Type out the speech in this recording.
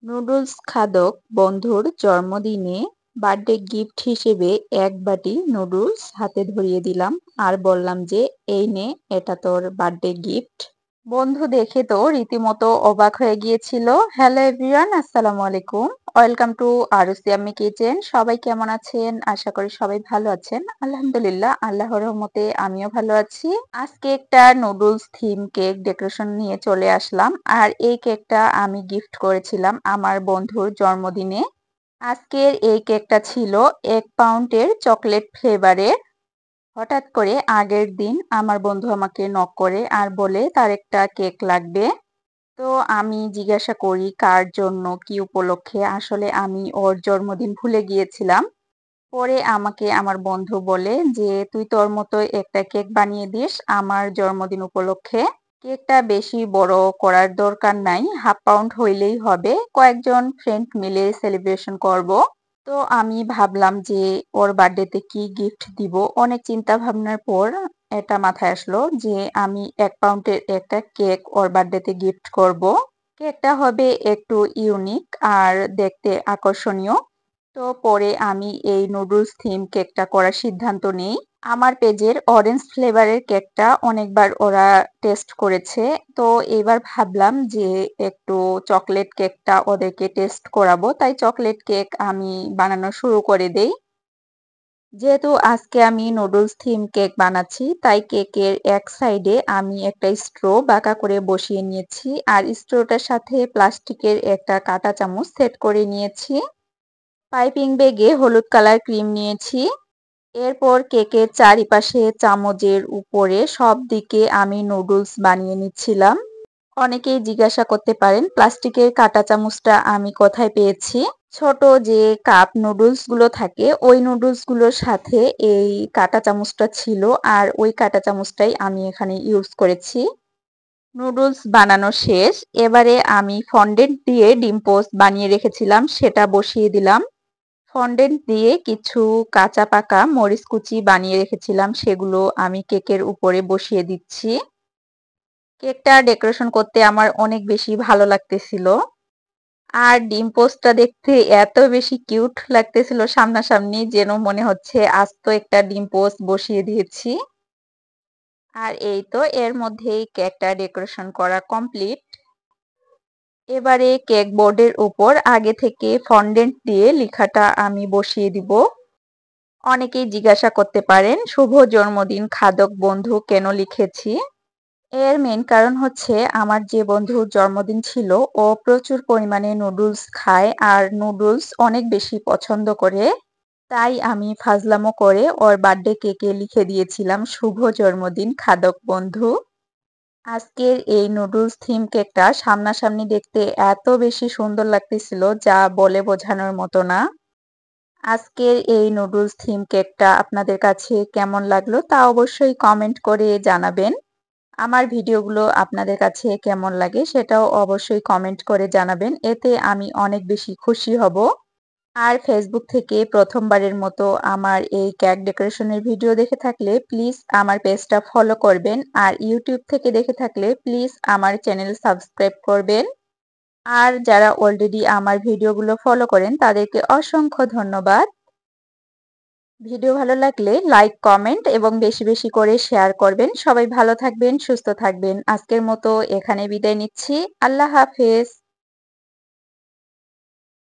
Noodles খাদক বন্ধুর জন্মদিনে birthday gift হিসেবে এক বাটি নুডলস হাতে ধরিয়ে দিলাম আর বললাম যে এই নে, এটা তোর বার্থডে গিফট। বন্ধু দেখে তো রীতিমতো অবাক হয়ে গিয়েছিল। হ্যালো এভরিওয়ান, আসসালামু আলাইকুম, ওয়েলকাম টু আরুসি আম্মি কিচেন। সবাই কেমন আছেন? আশা করি সবাই ভালো আছেন। আলহামদুলিল্লাহ, আল্লাহর রহমতে আমিও ভালো আছি। আজকে একটা নুডলস থিম কেক ডেকোরেশন নিয়ে চলে আসলাম, আর এই কেকটা আমি গিফট করেছিলাম আমার বন্ধুর জন্মদিনে। আজকের এই কেকটা ছিল 1 পাউন্ডের চকলেট ফ্লেভারের। হঠাৎ করে আগের দিন আমার বন্ধু আমাকে নক করে আর বলে তার একটা কেক লাগবে। তো আমি জিজ্ঞাসা করি কার জন্য, কি উপলক্ষে। আসলে আমি ওর জন্মদিন ভুলে গিয়েছিলাম। পরে আমাকে আমার বন্ধু বলে যে তুই তোর মতো একটা কেক বানিয়ে দিস আমার জন্মদিন উপলক্ষে। কেকটা বেশি বড় করার দরকার নাই, 1/2 পাউন্ড হইলেই হবে, কয়েকজন ফ্রেন্ড মিলে সেলিব্রেশন করব। তো আমি ভাবলাম যে ওর বার্থডেতে কি গিফট দিব। অনেক চিন্তা ভাবনার পর এটা মাথায় আসলো যে আমি 1 পাউন্ডের একটা কেক ওর বার্থডেতে গিফট করব। কেকটা হবে একটু ইউনিক আর দেখতে আকর্ষণীয়। তো পরে আমি এই নুডলস থিম কেকটা করার সিদ্ধান্ত নেই। আমার পেজের অরেঞ্জ ফ্লেভারের কেকটা অনেকবার ওরা টেস্ট করেছে। তো এবার ভাবলাম যে একটু চকলেট কেকটা ওদেরকে টেস্ট করাবো, তাই চকলেট কেক আমি বানানো শুরু করে দেই। যেহেতু আজকে আমি নুডলস থিম কেক বানাচ্ছি, তাই কেকের এক সাইডে আমি একটা স্ট্রো বাঁকা করে বসিয়ে নিয়েছি, আর স্ট্রোটার সাথে প্লাস্টিকের একটা কাঁটা চামচ সেট করে নিয়েছি। পাইপিং ব্যাগে হলুদ কালার ক্রিম নিয়েছি। এরপর কেকের চারিপাশে চামচের উপরে সব দিকে আমি নুডলস বানিয়ে নিচ্ছিলাম। অনেকেই জিজ্ঞাসা করতে পারেন প্লাস্টিকের কাঁটা চামচটা আমি কোথায় পেয়েছি। ছোট যে কাপ নুডলস গুলো থাকে ওই নুডলস গুলোর সাথে এই কাঁটা চামচটা ছিল, আর ওই কাঁটা চামচটাই আমি এখানে ইউজ করেছি। নুডলস বানানো শেষ। এবারে আমি ফন্ডেন্ট দিয়ে ডিম পোস্ট বানিয়ে রেখেছিলাম, সেটা বসিয়ে দিলাম। ফন্ডেন্ট দিয়ে কিছু কাঁচা পাকা মরিচ কুচি বানিয়ে রেখেছিলাম, সেগুলো আমি কেকের উপরে বসিয়ে দিচ্ছি। কেকটা ডেকোরেশন করতে আমার অনেক বেশি ভালো লাগতেছিল। আর ডিম পোস্টটা দেখতে এত বেশি কিউট লাগতেছিল সামনাসামনি, যেন মনে হচ্ছে আস্ত একটা ডিম পোস্ট বসিয়ে দিয়েছি। আর এই তো এর মধ্যেই কেকটা ডেকোরেশন করা কমপ্লিট। এবারে কেক বোর্ডের উপর আগে থেকে ফন্ডেন্ট দিয়ে লেখাটা আমি বসিয়ে দিব। অনেকেই জিজ্ঞাসা করতে পারেন শুভ জন্মদিন খাদক বন্ধু কেন লিখেছি। এর মেইন কারণ হচ্ছে আমার যে বন্ধুর জন্মদিন ছিল ও প্রচুর পরিমাণে নুডলস খায় আর নুডলস অনেক বেশি পছন্দ করে। তাই আমি ফাজলামো করে ওর বার্থডে কেকে লিখে দিয়েছিলাম শুভ জন্মদিন খাদক বন্ধু। আজকের এই নুডলস থিম কেকটা সামনাসামনি দেখতে এত বেশি সুন্দর লাগতেছিল যা বলে বোঝানোর মতো না। আজকের এই নুডলস থিম কেকটা আপনাদের কাছে কেমন লাগলো তা অবশ্যই কমেন্ট করে জানাবেন। আমার ভিডিওগুলো আপনাদের কাছে কেমন লাগে সেটাও অবশ্যই কমেন্ট করে জানাবেন, এতে আমি অনেক বেশি খুশি হব। আর ফেসবুক থেকে প্রথমবারের মতো আমার এই কেক ডেকোরেশনের ভিডিও দেখে থাকলে প্লিজ আমার পেজটা ফলো করবেন, আর ইউটিউব থেকে দেখে থাকলে প্লিজ আমার চ্যানেল সাবস্ক্রাইব করবেন। আর যারা অলরেডি আমার ভিডিওগুলো ফলো করেন তাদেরকে অসংখ্য ধন্যবাদ। ভিডিও ভালো লাগলে লাইক, কমেন্ট এবং বেশি বেশি করে শেয়ার করবেন। সবাই ভালো থাকবেন, সুস্থ থাকবেন। আজকের মতো এখানে বিদায় নিচ্ছি। আল্লাহ হাফেজ।